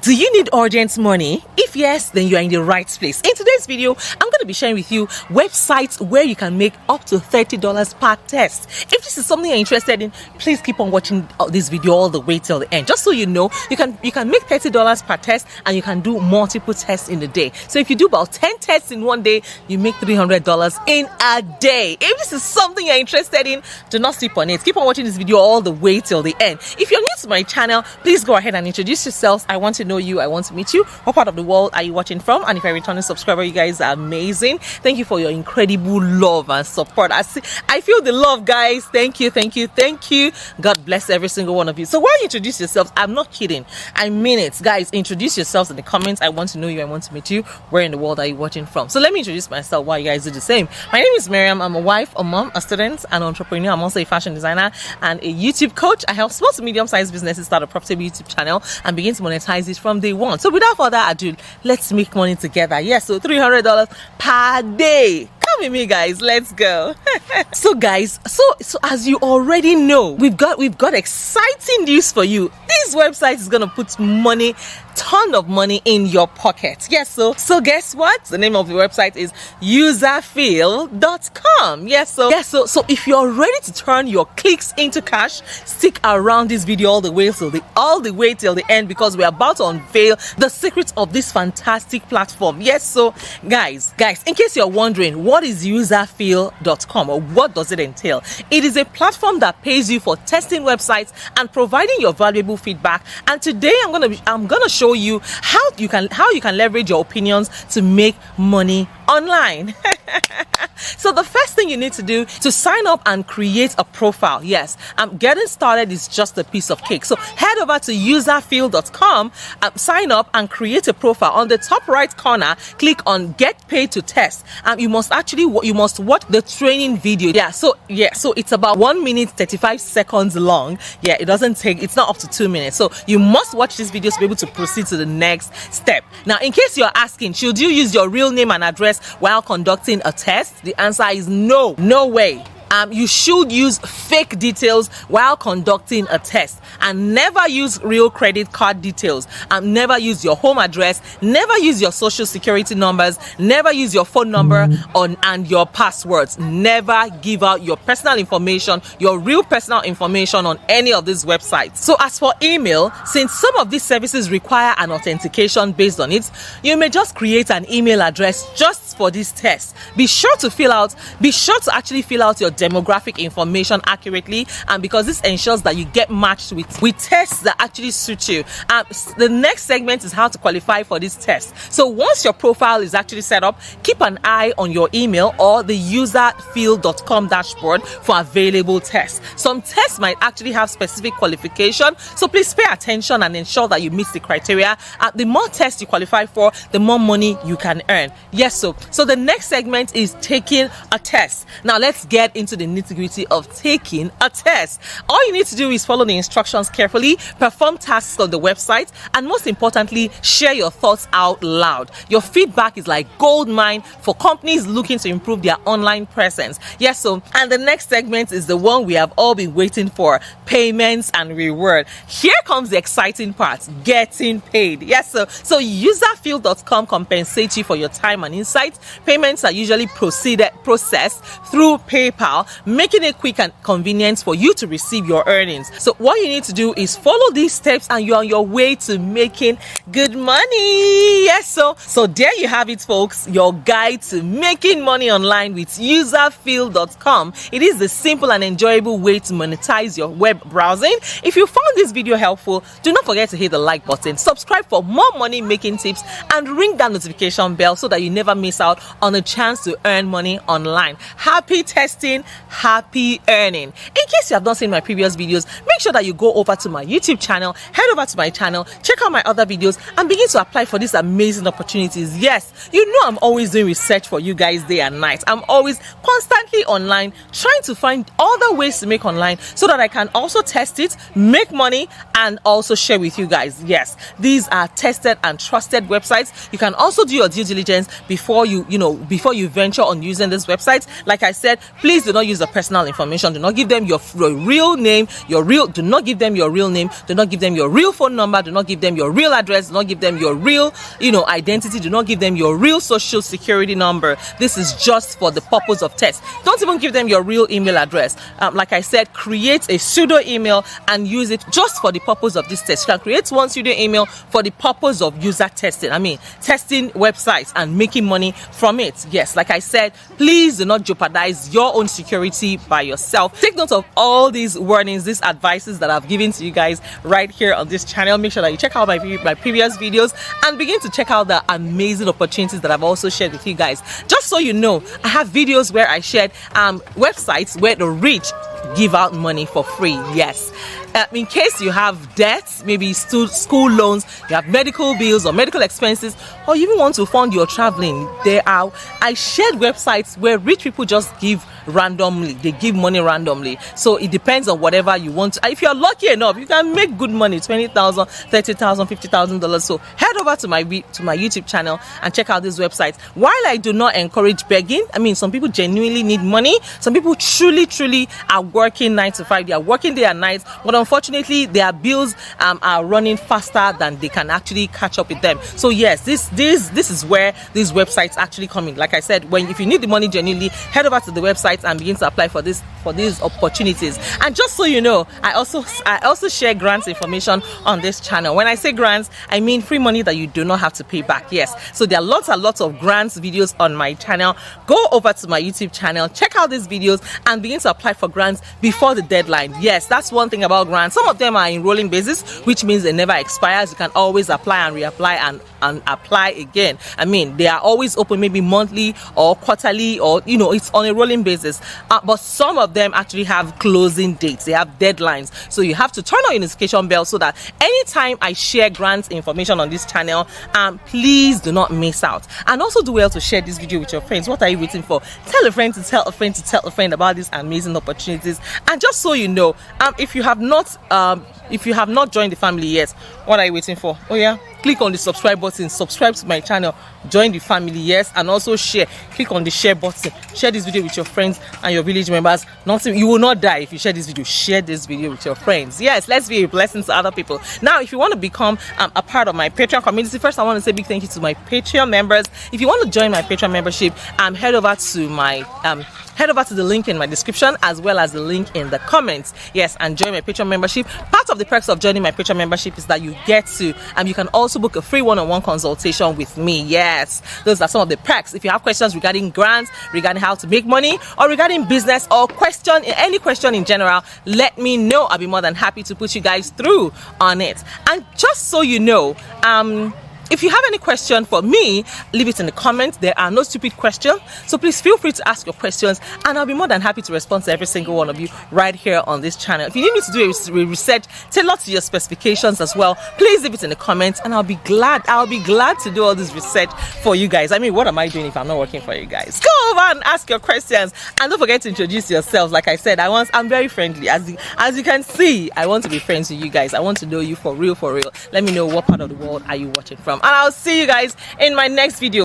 Do you need urgent money? If yes, then you are in the right place. In today's video, I'm going to be sharing with you websites where you can make up to $30 per test. If this is something you're interested in, please keep on watching this video all the way till the end. Just so you know, you can make $30 per test and you can do multiple tests in a day. So if you do about 10 tests in one day, you make $300 in a day. If this is something you're interested in, do not sleep on it. Keep on watching this video all the way till the end. If you're new to my channel, please go ahead and introduce yourselves. I want to know you. I want to meet you. What part of the world are you watching from? And if you're a returning subscriber, you guys are amazing. Thank you for your incredible love and support. I feel the love, guys. Thank you. God bless every single one of you. So while you introduce yourselves, I'm not kidding, I mean it, guys. Introduce yourselves in the comments. I want to know you. I want to meet you. Where in the world are you watching from? So let me introduce myself while you guys do the same. My name is Mariam. I'm a wife, a mom, a student, an entrepreneur. I'm also a fashion designer and a YouTube coach. I help small to medium-sized businesses start a profitable YouTube channel and begin to monetize it from day one. So without further ado, let's make money together. Yes, so $300 per day. Come with me, guys. Let's go. So guys, so as you already know, we've got exciting news for you. This website is gonna put money, ton of money in your pocket. Yes, so guess what? The name of the website is userfeel.com. So if you're ready to turn your clicks into cash, stick around this video all the way till the end, because we're about to unveil the secrets of this fantastic platform. Yes, so guys, in case you're wondering, what is userfeel.com or what does it entail? It is a platform that pays you for testing websites and providing your valuable feedback. And today I'm gonna show you how you can leverage your opinions to make money online. So the first thing you need to do to sign up and create a profile. Yes, getting started is just a piece of cake. So head over to userfeel.com, sign up and create a profile. On the top right corner, click on get paid to test. You must watch the training video. So it's about 1 minute 35 seconds long. It's not up to 2 minutes. So you must watch this video to be able to proceed to the next step. Now, in case you're asking, should you use your real name and address while conducting a test? The answer is no way. You should use fake details while conducting a test, and never use real credit card details. Never use your home address, never use your social security numbers, never use your phone number and your passwords. Never give out your personal information, your real personal information, on any of these websites. So as for email, since some of these services require an authentication based on it, you may just create an email address just for this test. Be sure to actually fill out your demographic information accurately, and because this ensures that you get matched with tests that actually suit you. The next segment is how to qualify for this test. So once your profile is actually set up, keep an eye on your email or the userfeel.com dashboard for available tests. Some tests might actually have specific qualification, so please pay attention and ensure that you meet the criteria. The more tests you qualify for, the more money you can earn. Yes, so the next segment is taking a test. Now let's get into the nitty-gritty of taking a test. All you need to do is follow the instructions carefully, perform tasks on the website, and most importantly, share your thoughts out loud. Your feedback is like gold mine for companies looking to improve their online presence. Yes, and the next segment is the one we have all been waiting for: payments and reward. Here comes the exciting part: getting paid. Yes, so userfeel.com compensates you for your time and insights. Payments are usually processed through PayPal, making it quick and convenient for you to receive your earnings. So what you need to do is follow these steps and you're on your way to making good money. Yes, so there you have it, folks, your guide to making money online with userfeel.com. It is the simple and enjoyable way to monetize your web browsing. If you found this video helpful, do not forget to hit the like button, subscribe for more money making tips, and ring that notification bell so that you never miss out on a chance to earn money online. Happy testing, happy earning. In case you have not seen my previous videos, make sure that you go over to my YouTube channel, head over to my channel, check out my other videos, and begin to apply for these amazing opportunities. Yes, you know I'm always doing research for you guys day and night. I'm always constantly online trying to find other ways to make online so that I can also test it, make money, and also share with you guys. Yes, these are tested and trusted websites. You can also do your due diligence before you venture on using this website. Like I said, please do not use the personal information. Do not give them your real name, do not give them your real name. Do not give them your real phone number. Do not give them your real address. Do not give them your real, identity. Do not give them your real social security number. This is just for the purpose of test. Don't even give them your real email address. Like I said, create a pseudo email and use it just for the purpose of this test. You can create one pseudo email for the purpose of user testing. Testing websites and making money from it. Yes, like I said, please do not jeopardize your own security by yourself. Take note of all these warnings, these advices that I've given to you guys right here on this channel. Make sure that you check out my previous videos and begin to check out the amazing opportunities that I've also shared with you guys. Just so you know, I have videos where I shared websites where the rich give out money for free. Yes, in case you have debts, maybe school loans, you have medical bills or medical expenses, or you even want to fund your traveling, I shared websites where rich people just give randomly. They give money randomly. So it depends on whatever you want. If you're lucky enough, you can make good money, $20,000, $30,000, $50,000. So head over to my YouTube channel and check out these websites. While I do not encourage begging, some people genuinely need money. Some people truly are working 9 to 5. They are working day and night, but unfortunately their bills are running faster than they can actually catch up with them. So yes, this is where these websites actually come in. Like I said, if you need the money genuinely, head over to the websites and begin to apply for these opportunities. And just so you know, I also share grants information on this channel. When I say grants, I mean free money that you do not have to pay back. Yes, so there are lots of grants videos on my channel. Go over to my YouTube channel, check out these videos and begin to apply for grants before the deadline. Yes, that's one thing about grants. Some of them are in rolling basis, which means they never expires. You can always apply and reapply and apply again. They are always open, maybe monthly or quarterly, or it's on a rolling basis. But some of them actually have closing dates. They have deadlines. So you have to turn on your notification bell so that anytime I share grants information on this channel, please do not miss out. And also do well to share this video with your friends. What are you waiting for? Tell a friend to tell a friend to tell a friend about these amazing opportunities. And just so you know, if you have not joined the family yet, what are you waiting for? Oh yeah, click on the subscribe button, subscribe to my channel, join the family. Yes, and also share. Click on the share button, share this video with your friends and your village members. You will not die if you share this video. Share this video with your friends. Yes, let's be a blessing to other people. Now, if you want to become a part of my Patreon community, first I want to say big thank you to my Patreon members. If you want to join my Patreon membership, head over to the link in my description as well as the link in the comments. Yes, and join my Patreon membership. Part of the perks of joining my Patreon membership is that you get to you can also book a free one-on-one consultation with me. Yes, those are some of the perks. If you have questions regarding grants, regarding how to make money, or regarding business, or any question in general, let me know. I'll be more than happy to put you guys through on it. And just so you know, if you have any question for me, leave it in the comments. There are no stupid questions, so please feel free to ask your questions and I'll be more than happy to respond to every single one of you right here on this channel. If you need me to do a research tailored to your specifications as well, please leave it in the comments and I'll be glad to do all this research for you guys. What am I doing if I'm not working for you guys? Go over and ask your questions and don't forget to introduce yourselves. Like I said, I'm very friendly. As you can see, I want to be friends with you guys. I want to know you for real. Let me know what part of the world are you watching from. And I'll see you guys in my next video.